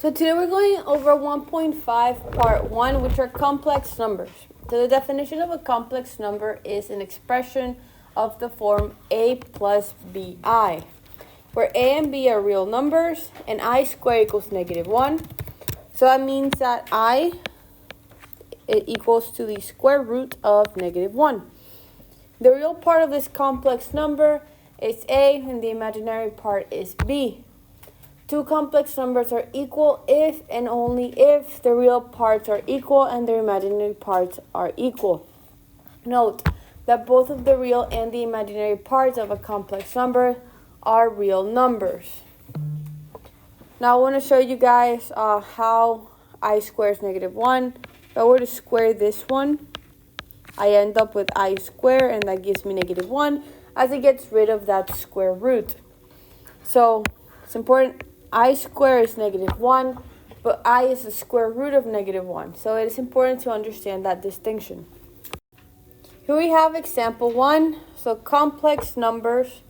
So today we're going over 1.5 part 1, which are complex numbers. So the definition of a complex number is an expression of the form a plus bi, where a and b are real numbers and I squared equals -1. So that means that it equals to the square root of -1. The real part of this complex number is a and the imaginary part is b. Two complex numbers are equal if and only if the real parts are equal and their imaginary parts are equal. Note that both of the real and the imaginary parts of a complex number are real numbers. Now I want to show you guys how I squares -1. If I were to square this one, I end up with I squared, and that gives me -1 as it gets rid of that square root. So it's important. I squared is -1, but I is the square root of -1. So it is important to understand that distinction. Here we have example 1. So complex numbers.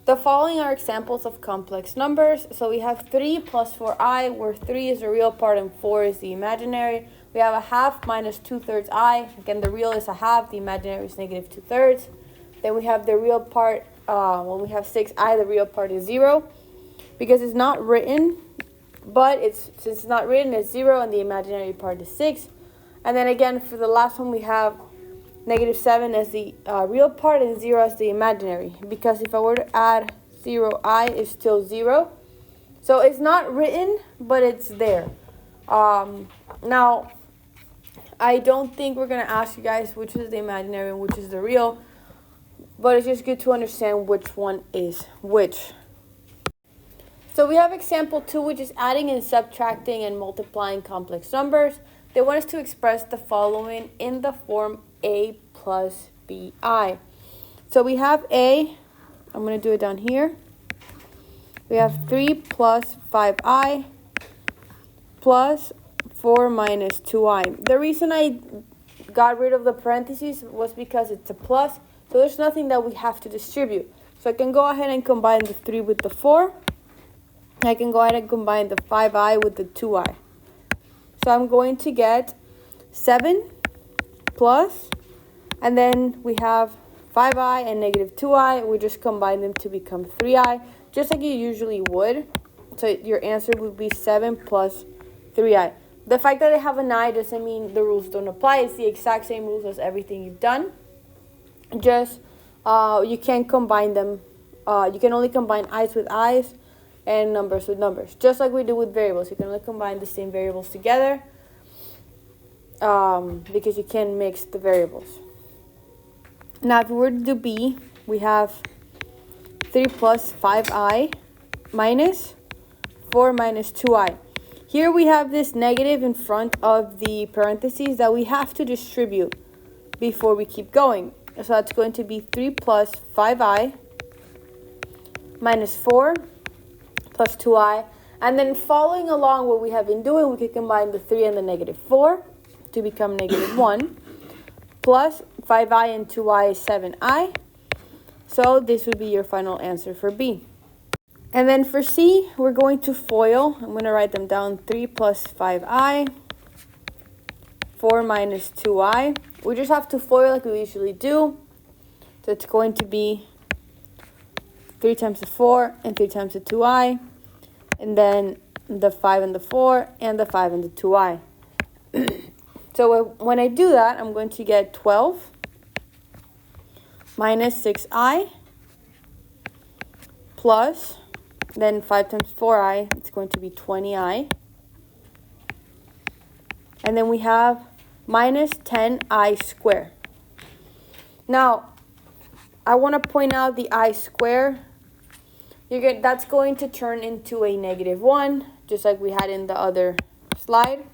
The following are examples of complex numbers. So we have 3 plus 4i, where 3 is the real part and 4 is the imaginary. We have 1/2 minus 2/3 I. Again, the real is 1/2, the imaginary is -2/3. Then we have the real part, when we have 6i, the real part is 0. Because it's not written, but since it's not written, it's 0, and the imaginary part is 6. And then again, for the last one, we have -7 as the real part and 0 as the imaginary. Because if I were to add 0i, it's still 0. So it's not written, but it's there. Now, I don't think we're going to ask you guys which is the imaginary and which is the real, but it's just good to understand which one is which. So we have example 2, which is adding and subtracting and multiplying complex numbers. They want us to express the following in the form a plus bi. So we have a, I'm going to do it down here. We have 3 plus 5i plus 4 minus 2i. The reason I got rid of the parentheses was because it's a plus, so there's nothing that we have to distribute. So I can go ahead and combine the 3 with the 4. I can go ahead and combine the 5i with the 2i. So I'm going to get 7 plus, and then we have 5i and -2i. We just combine them to become 3i, just like you usually would. So your answer would be 7 plus 3i. The fact that I have an I doesn't mean the rules don't apply. It's the exact same rules as everything you've done. Just you can't combine them. You can only combine i's with i's and numbers with numbers, just like we do with variables. You can only combine the same variables together because you can't mix the variables. Now, if we were to do b, we have 3 plus 5i minus 4 minus 2i. Here we have this negative in front of the parentheses that we have to distribute before we keep going. So that's going to be 3 plus 5i minus 4 plus 2i, and then following along what we have been doing, we can combine the 3 and the -4 to become -1, plus 5i and 2i is 7i. So this would be your final answer for B. And then for C, we're going to FOIL. I'm going to write them down. 3 plus 5i, 4 minus 2i. We just have to FOIL like we usually do. So it's going to be 3 times the 4 and 3 times the 2i, and then the 5 and the 4 and the 5 and the 2i. So when I do that, I'm going to get 12 minus 6i plus, then 5 times 4i, it's going to be 20i. And then we have minus 10i squared. Now, I want to point out the I square. That's going to turn into a -1, just like we had in the other slide.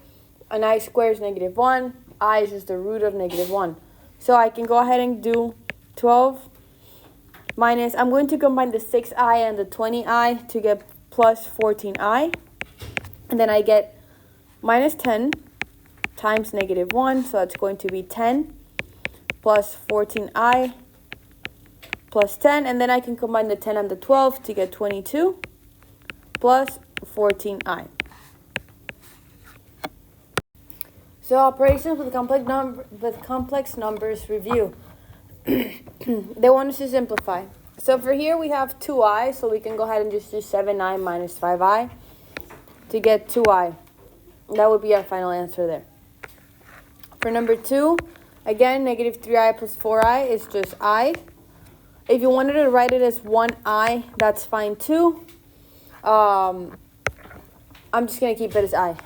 An I squared is -1. I is just the root of -1. So I can go ahead and do 12 minus, I'm going to combine the 6i and the 20i to get plus 14i. And then I get minus 10 times -1. So that's going to be 10 plus 14i plus 10, and then I can combine the 10 and the 12 to get 22 plus 14i. So operations with complex numbers review. They want us to simplify. So for here we have 2i, so we can go ahead and just do 7i minus 5i to get 2i. That would be our final answer there. For number 2, again, negative 3i plus 4i is just I. If you wanted to write it as 1i, that's fine too. I'm just going to keep it as I.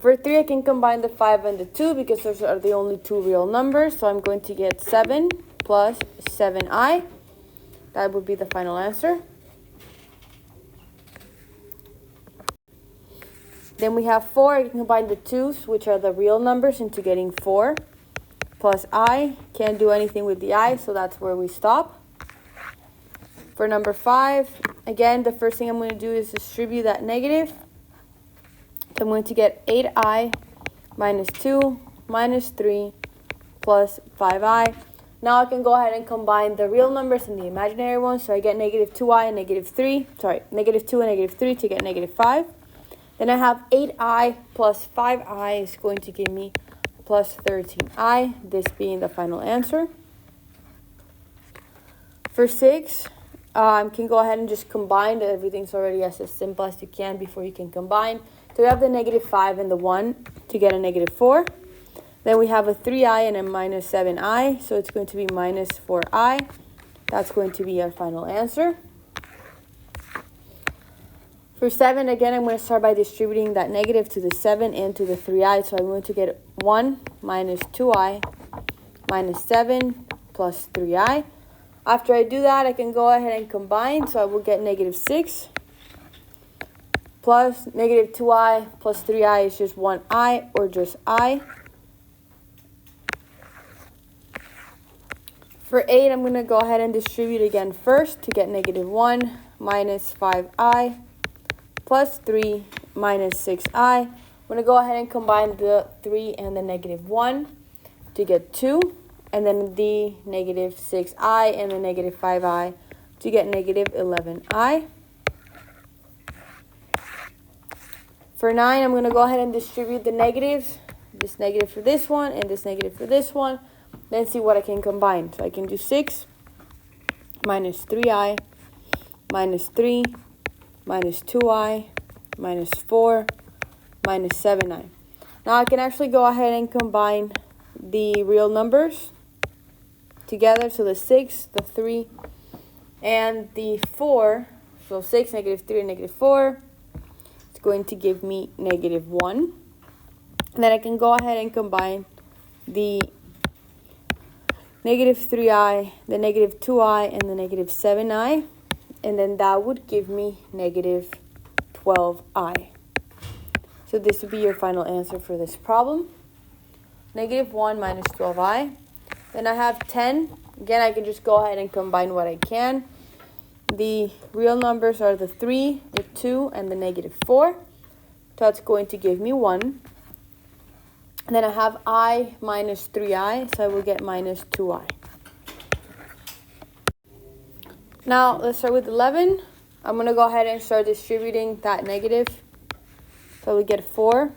For 3, I can combine the 5 and the 2 because those are the only two real numbers. So I'm going to get 7 plus 7i. That would be the final answer. Then we have 4. I can combine the 2's, which are the real numbers, into getting 4 plus I. Can't do anything with the I, so that's where we stop. For number 5, again, the first thing I'm going to do is distribute that negative. So I'm going to get 8i minus 2 minus 3 plus 5i. Now I can go ahead and combine the real numbers and the imaginary ones. So I get negative 2i and negative 3. Sorry, negative 2 and negative 3 to get negative 5. Then I have 8i plus 5i is going to give me plus 13i, this being the final answer. For 6, I can go ahead and just combine. Everything's already as simple as you can before you can combine. So we have the negative 5 and the 1 to get a negative 4. Then we have a 3i and a minus 7i, so it's going to be minus 4i. That's going to be our final answer. For 7, again, I'm going to start by distributing that negative to the 7 and to the 3i. So I'm going to get 1 minus 2i minus 7 plus 3i. After I do that, I can go ahead and combine. So I will get negative 6 plus negative 2i plus 3i is just 1i or just I. For 8, I'm going to go ahead and distribute again first to get negative 1 minus 5i plus 3 minus 6i. I'm going to go ahead and combine the 3 and the negative 1 to get 2. And then the negative 6i and the negative 5i to get negative 11i. For 9, I'm going to go ahead and distribute the negatives. This negative for this one and this negative for this one. Then see what I can combine. So I can do 6 minus 3i minus 3 minus 2i minus 4 minus 7i. Now I can actually go ahead and combine the real numbers together. So the 6, the 3, and the 4. So 6, negative 3, and negative 4. It's going to give me negative 1. And then I can go ahead and combine the negative 3i, the negative 2i, and the negative 7i. And then that would give me negative 12i. So this would be your final answer for this problem. Negative 1 minus 12i. Then I have 10. Again, I can just go ahead and combine what I can. The real numbers are the 3, the 2, and the negative 4. So that's going to give me 1. And then I have I minus 3i, so I will get minus 2i. Now, let's start with 11. I'm going to go ahead and start distributing that negative. So we get 4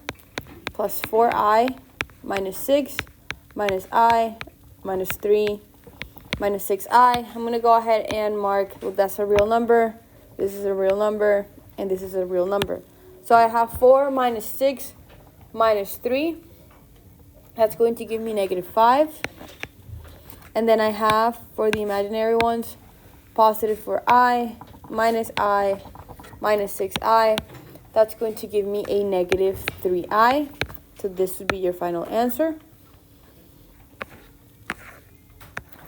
plus 4i minus 6 minus I minus 3 minus 6i. I'm going to go ahead and mark, well, that's a real number, this is a real number, and this is a real number. So I have 4 minus 6 minus 3. That's going to give me negative 5. And then I have, for the imaginary ones, positive 4i minus 6i. That's going to give me a negative 3i. So this would be your final answer.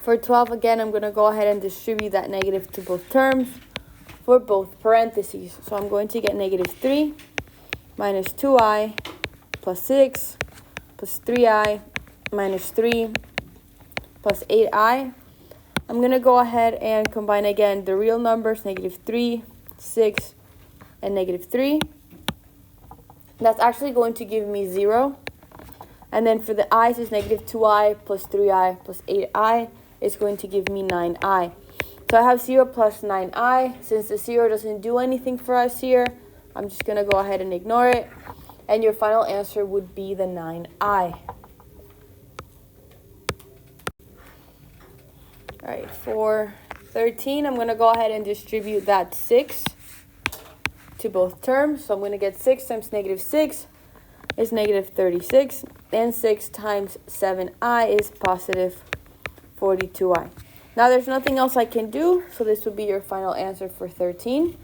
For 12, again, I'm going to go ahead and distribute that negative to both terms for both parentheses. So I'm going to get negative 3 minus 2i plus 6 plus 3i minus 3 plus 8i. I'm going to go ahead and combine again the real numbers, negative 3, 6, and negative 3. That's actually going to give me 0. And then for the i's is negative 2i plus 3i plus 8i. It's going to give me 9i. So I have 0 plus 9i. Since the 0 doesn't do anything for us here, I'm just going to go ahead and ignore it. and your final answer would be the 9i. All right, for 13, I'm going to go ahead and distribute that 6 to both terms. So I'm going to get 6 times negative 6 is negative 36, and 6 times 7i is positive 42i. Now there's nothing else I can do, so this would be your final answer for 13.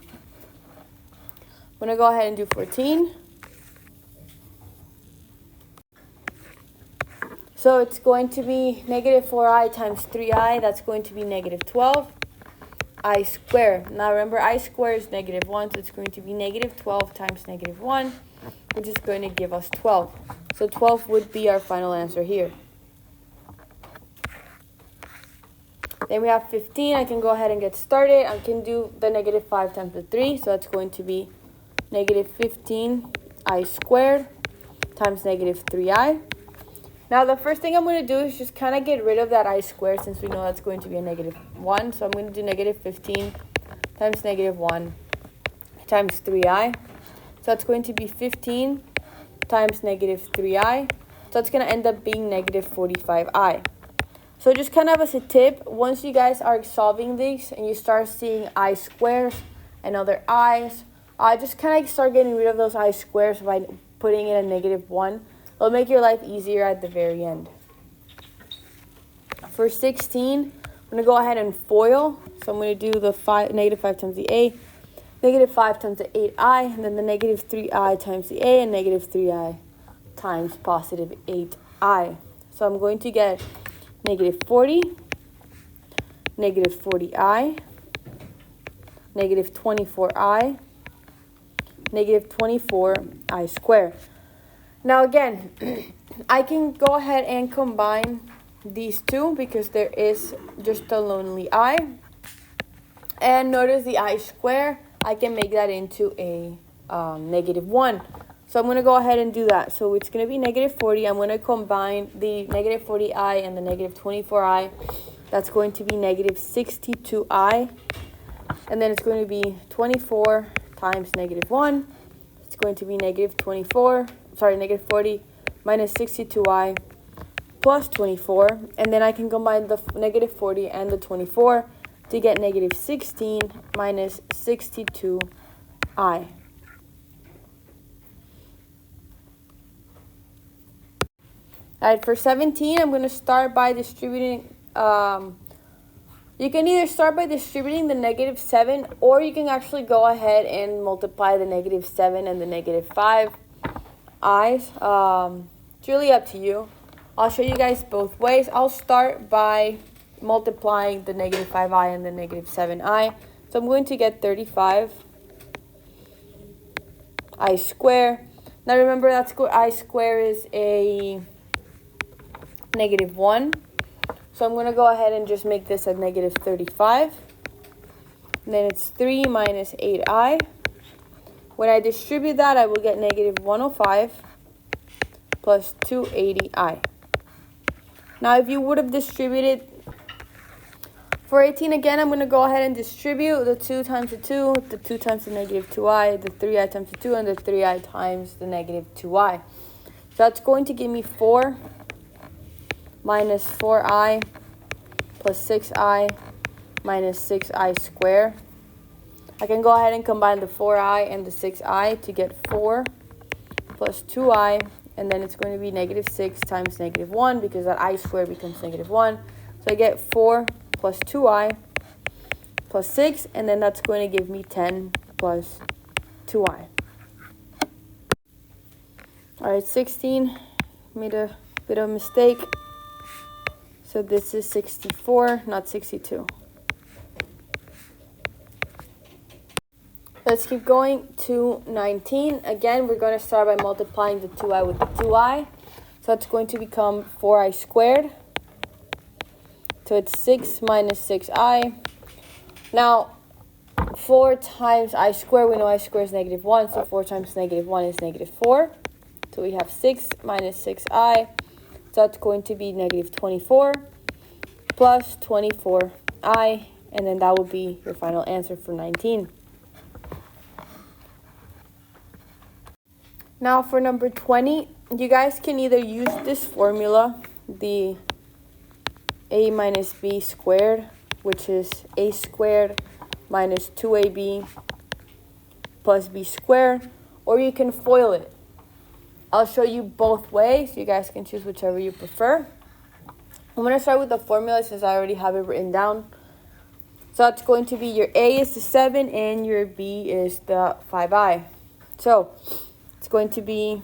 I'm going to go ahead and do 14. So it's going to be negative 4i times 3i. That's going to be negative 12i squared. Now remember, I squared is negative 1, so it's going to be negative 12 times negative 1, which is going to give us 12. So 12 would be our final answer here. Then we have 15. I can go ahead and get started. I can do the negative 5 times the 3, so that's going to be negative 15i squared times negative 3i. Now, the first thing I'm going to do is just kind of get rid of that I squared, since we know that's going to be a negative 1. So I'm going to do negative 15 times negative 1 times 3i. So that's going to be 15 times negative 3i. So it's going to end up being negative 45i. So just kind of as a tip, once you guys are solving these and you start seeing I squares and other i's, just kind of start getting rid of those I squares by putting in a negative 1. It'll make your life easier at the very end. For 16, I'm going to go ahead and FOIL. So I'm going to do the negative 5 times the a, negative 5 times the 8i, and then the negative 3i times the a, and negative 3i times positive 8i. So I'm going to get negative 40, negative 40i, negative 24i, negative 24i squared. Now again, I can go ahead and combine these two because there is just a lonely I. And notice the I square, I can make that into a negative 1. So I'm going to go ahead and do that. So it's going to be negative 40. I'm going to combine the negative 40i and the negative 24i. That's going to be negative 62i. And then it's going to be 24 times negative 1. It's going to be negative 40 minus 62i plus 24. And then I can combine the negative 40 and the 24 to get negative 16 minus 62i. All right, for 17, I'm going to start by distributing. You can either start by distributing the negative 7, or you can actually go ahead and multiply the negative 7 and the negative 5 i's. It's really up to you. I'll show you guys both ways. I'll start by multiplying the negative 5i and the negative 7i. So I'm going to get 35i squared. Now remember, that I squared is a negative 1. So I'm going to go ahead and just make this a negative 35. And then it's 3 minus 8i. When I distribute that, I will get negative 105 plus 280i. Now, if you would have distributed for 18, again, I'm going to go ahead and distribute the 2 times the 2, the 2 times the negative 2i, the 3i times the 2, and the 3i times the negative 2i. So that's going to give me 4 minus 4i plus 6i minus 6i squared. I can go ahead and combine the 4i and the 6i to get 4 plus 2i, and then it's going to be negative 6 times negative 1 because that I squared becomes negative 1. So I get 4 plus 2i plus 6, and then that's going to give me 10 plus 2i. All right, 16, made a bit of a mistake. So this is 64, not 62. Let's keep going to 19. Again, we're going to start by multiplying the 2i with the 2i. So it's going to become 4i squared. So it's 6 minus 6i. Now, 4 times I squared, we know I squared is negative 1. So 4 times negative 1 is negative 4. So we have 6 minus 6i. So that's going to be negative 24 plus 24i. And then that will be your final answer for 19. Now for number 20, you guys can either use this formula, the a minus b squared, which is a squared minus 2ab plus b squared, or you can FOIL it. I'll show you both ways. You guys can choose whichever you prefer. I'm going to start with the formula since I already have it written down. So it's going to be your a is the 7 and your b is the 5i. So it's going to be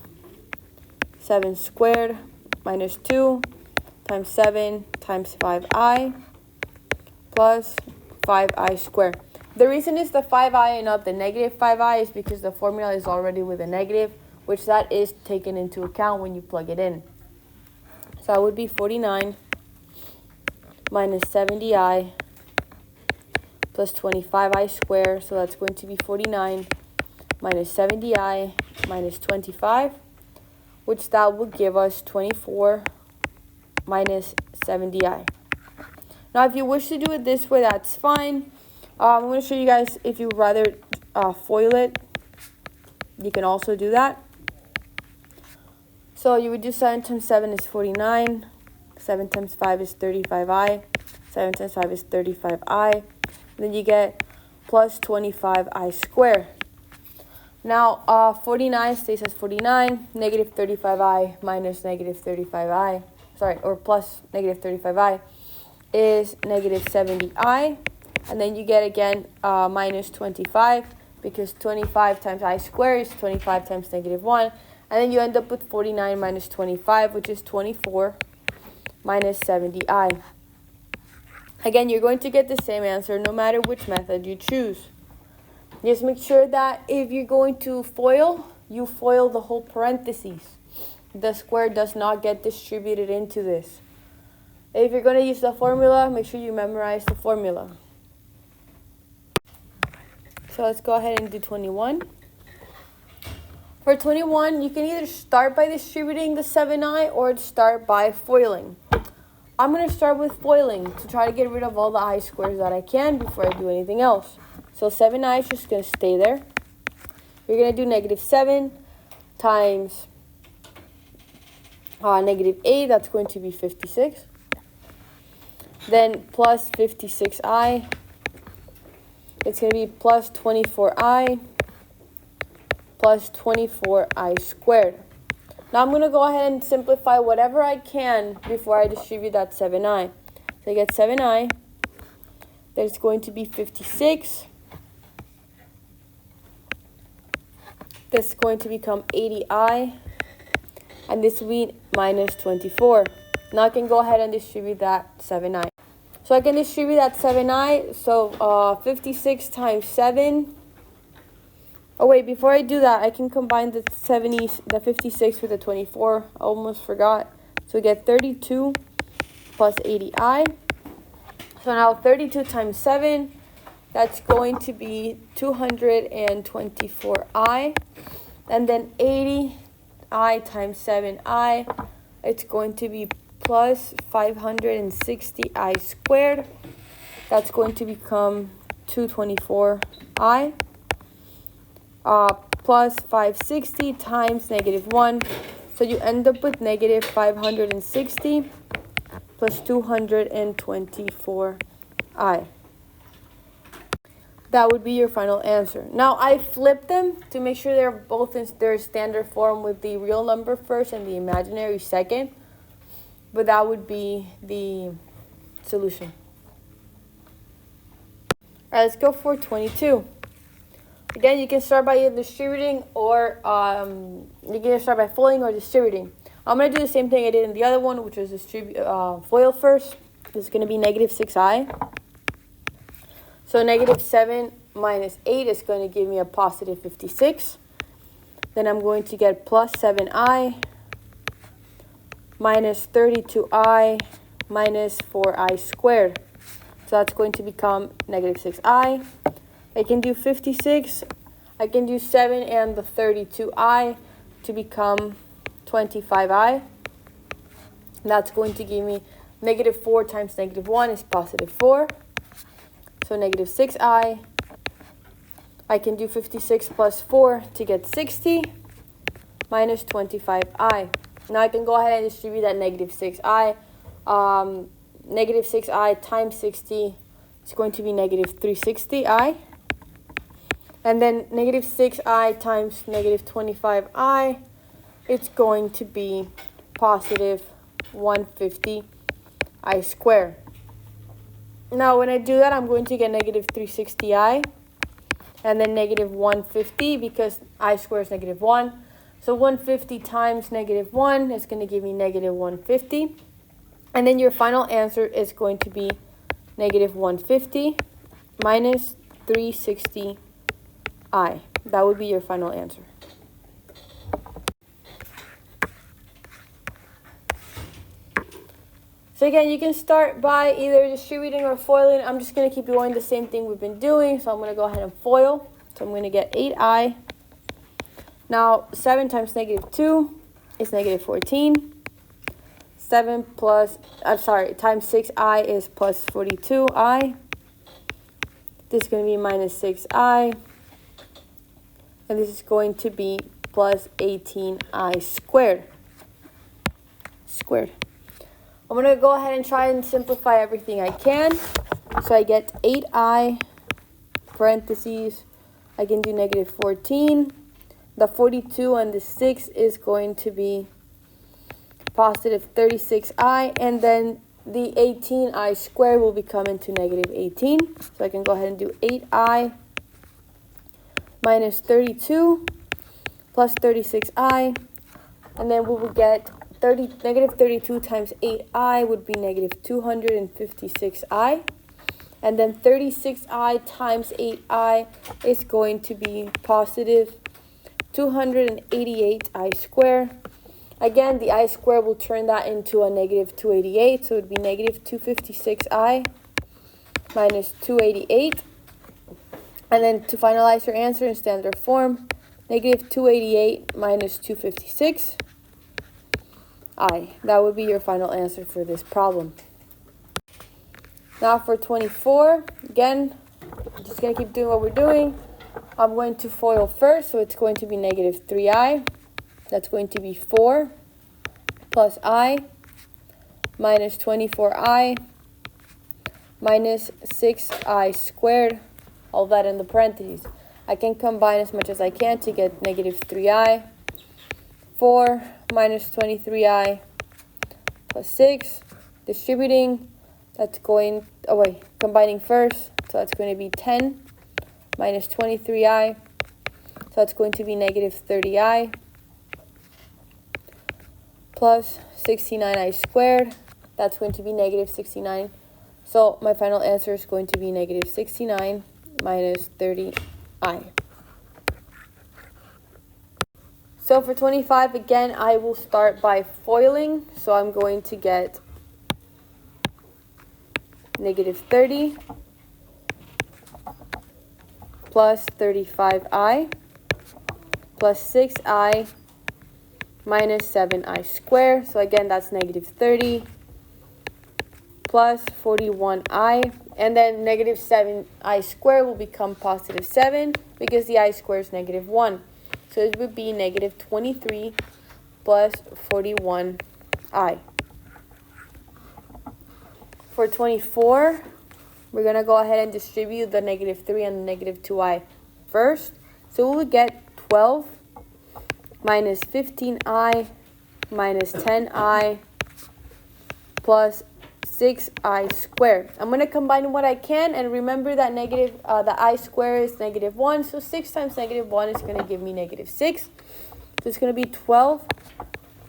7 squared minus 2 times 7 times 5i plus 5i squared. The reason it's the 5i and not the negative 5i is because the formula is already with a negative, which that is taken into account when you plug it in. So that would be 49 minus 70i plus 25i squared. So that's going to be 49 minus 70i minus 25, which that will give us 24 minus 70i. Now, if you wish to do it this way, that's fine. I'm going to show you guys if you rather FOIL it. You can also do that. So you would do 7 times 7 is 49. 7 times 5 is 35i. 7 times 5 is 35i. Then you get plus 25i squared. Now, 49 stays as 49. Negative 35i minus negative 35i. Sorry, or plus negative 35i is negative 70i. And then you get again minus 25, because 25 times I squared is 25 times negative 1. And then you end up with 49 minus 25, which is 24 minus 70i. Again, you're going to get the same answer no matter which method you choose. Just make sure that if you're going to FOIL, you FOIL the whole parentheses. The square does not get distributed into this. If you're going to use the formula, make sure you memorize the formula. So let's go ahead and do 21. For 21, you can either start by distributing the 7i or start by FOILing. I'm going to start with FOILing to try to get rid of all the I squares that I can before I do anything else. So 7i is just going to stay there. You're going to do negative 7 times negative 8. That's going to be 56. Then plus 56i. It's going to be plus 24i plus 24i squared. Now I'm going to go ahead and simplify whatever I can before I distribute that 7i. So I get 7i. There's going to be 56. This is going to become 80i. And this will be minus 24. Now I can go ahead and distribute that 7i. So I can distribute that 7i. So 56 times 7. Oh wait, before I do that, I can combine the 56 with the 24. I almost forgot. So we get 32 plus 80i. So now 32 times 7, that's going to be 224i. And then 80i times 7i, it's going to be plus 560i squared. That's going to become 224i. Plus 560 times negative 1. So you end up with negative 560 plus 224i. That would be your final answer. Now I flipped them to make sure they're both in their standard form with the real number first and the imaginary second. But that would be the solution. All right, let's go for 22. Again, you can start by either distributing or you can start by FOILing or distributing. I'm going to do the same thing I did in the other one, which was FOIL first. This is going to be negative 6i. So negative 7 minus 8 is going to give me a positive 56. Then I'm going to get plus 7i minus 32i minus 4i squared. So that's going to become negative 6i. I can do 56. I can do 7 and the 32i to become 25i. That's going to give me negative 4 times negative 1 is positive 4. So negative 6i. I can do 56 plus 4 to get 60. minus 25i. Now I can go ahead and distribute that negative 6i. Negative 6i times 60 is going to be negative 360i. And then negative 6i times negative 25i, it's going to be positive 150i squared. Now when I do that, I'm going to get negative 360i and then negative 150 because I squared is negative 1. So 150 times negative 1 is going to give me negative 150. And then your final answer is going to be negative 150 minus 360i. That would be your final answer. So again, you can start by either distributing or foiling. I'm just going to keep doing the same thing we've been doing. So I'm going to go ahead and foil. So I'm going to get 8i. Now 7 times negative 2 is negative 14. 7 plus, times 6i is plus 42i. This is going to be minus 6i. And this is going to be plus 18i squared. I'm going to go ahead and try and simplify everything I can. So I get 8i, parentheses, I can do negative 14. The 42 and the 6 is going to be positive 36i. And then the 18i squared will become into negative 18. So I can go ahead and do 8i minus 32 plus 36i. And then we will get negative 32 times 8i would be negative 256i. And then 36i times 8i is going to be positive 288i squared. Again, the I squared will turn that into a negative 288. So it would be negative 256i minus 288. And then to finalize your answer in standard form, negative 288 minus 256. That would be your final answer for this problem. Now for 24, again, I'm just going to keep doing what we're doing. I'm going to FOIL first, so it's going to be negative 3i. That's going to be 4 plus I minus 24i minus 6i squared, all that in the parentheses. I can combine as much as I can to get negative 3i. 4 minus 23i plus 6. Distributing, that's going, combining first. So that's going to be 10 minus 23i. So that's going to be negative 30i plus 69i squared. That's going to be negative 69. So my final answer is going to be negative 69 minus 30i. So for 25, again, I will start by foiling. So I'm going to get negative 30 plus 35i plus 6i minus 7i squared. So again, that's negative 30 plus 41i. And then negative 7i squared will become positive 7 because the I squared is negative 1. So it would be negative 23 plus 41i. For 24, we're going to go ahead and distribute the negative 3 and the negative 2i first. So we'll get 12 minus 15i minus 10i plus 6i squared. I'm going to combine what I can, and remember that the I squared is negative 1. So 6 times negative 1 is going to give me negative 6. So it's going to be 12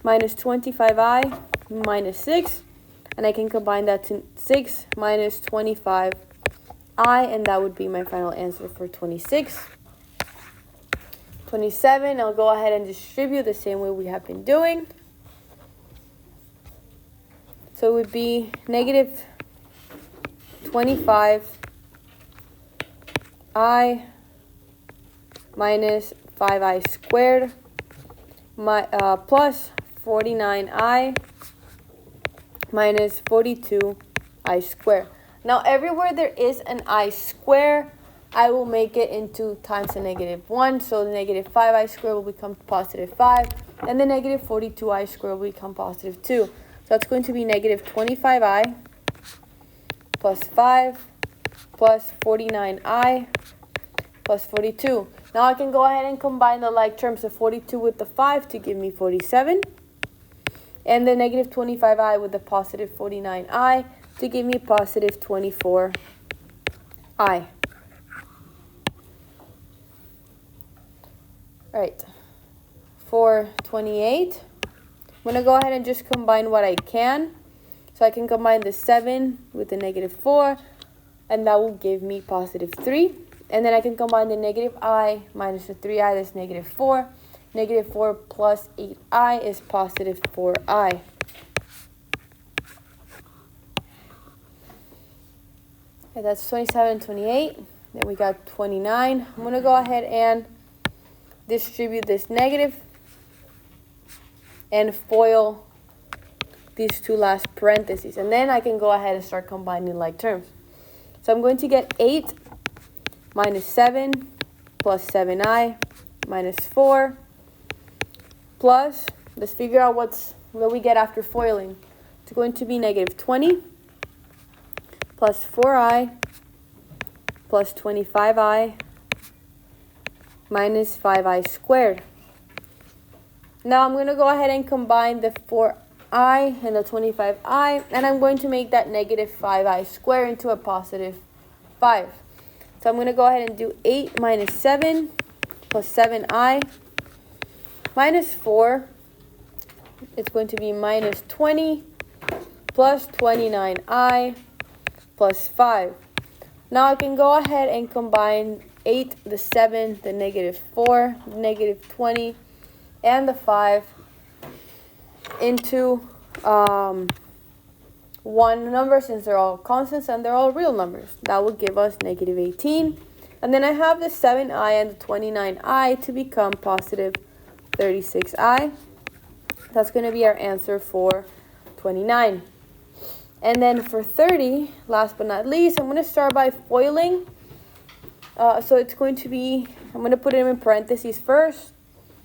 minus 25i minus 6. And I can combine that to 6 minus 25i, and that would be my final answer for 26. 27, I'll go ahead and distribute the same way we have been doing. So it would be negative 25i minus 5i squared plus 49i minus 42i squared. Now everywhere there is an I square, I will make it into times a negative 1. So the negative 5i squared will become positive 5. and the negative 42i squared will become positive 2. So that's going to be negative 25i plus 5 plus 49i plus 42. Now I can go ahead and combine the like terms of 42 with the 5 to give me 47. And the negative 25i with the positive 49i to give me positive 24i. Alright, for 28, I'm going to go ahead and just combine what I can. So I can combine the 7 with the negative 4, and that will give me positive 3. And then I can combine the negative I minus the 3i, that's negative 4. Negative 4 plus 8i is positive 4i. Okay, that's 27 and 28. Then we got 29. I'm going to go ahead and distribute this negative and FOIL these two last parentheses. And then I can go ahead and start combining like terms. So I'm going to get 8 minus 7 plus 7i minus 4 plus, let's figure out what we get after foiling. It's going to be negative 20 plus 4i plus 25i minus 5i squared. Now I'm going to go ahead and combine the 4i and the 25i, and I'm going to make that negative 5i squared into a positive 5. So I'm going to go ahead and do 8 minus 7 plus 7i minus 4. It's going to be minus 20 plus 29i plus 5. Now I can go ahead and combine 8, the 7, the negative 4, the negative 20, and the 5 into one number, since they're all constants and they're all real numbers. That will give us negative 18. And then I have the 7i and the 29i to become positive 36i. That's going to be our answer for 29. And then for 30, last but not least, I'm going to start by foiling. So it's going to be, I'm going to put them in parentheses first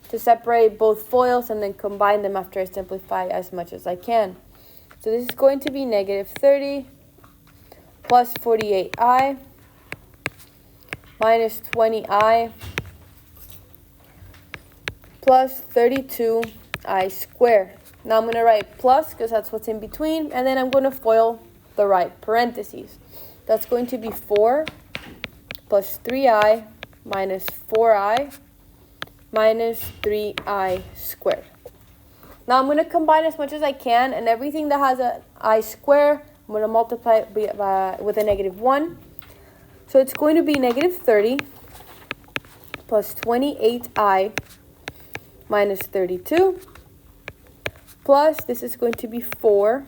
to separate both foils and then combine them after I simplify as much as I can. So this is going to be negative 30 plus 48i minus 20i plus 32i squared. Now I'm going to write plus because that's what's in between, and then I'm going to FOIL the right parentheses. That's going to be 4 plus 3i minus 4i minus 3i squared. Now I'm going to combine as much as I can, and everything that has an I square, I'm going to multiply it with a negative 1. So it's going to be negative 30 plus 28i minus 32 plus, this is going to be 4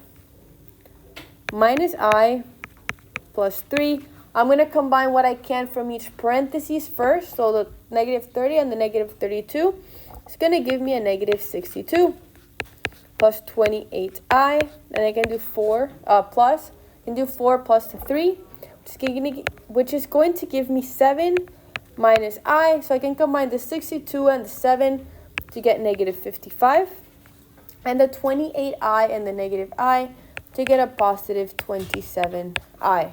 minus I plus 3. I'm going to combine what I can from each parentheses first. So the negative 30 and the negative 32 is going to give me a negative 62 plus 28i. And I can do 4 plus. I can do 4 plus the 3, which is going to give me 7 minus I. So I can combine the 62 and the 7 to get negative 55. And the 28i and the negative I to get a positive 27i.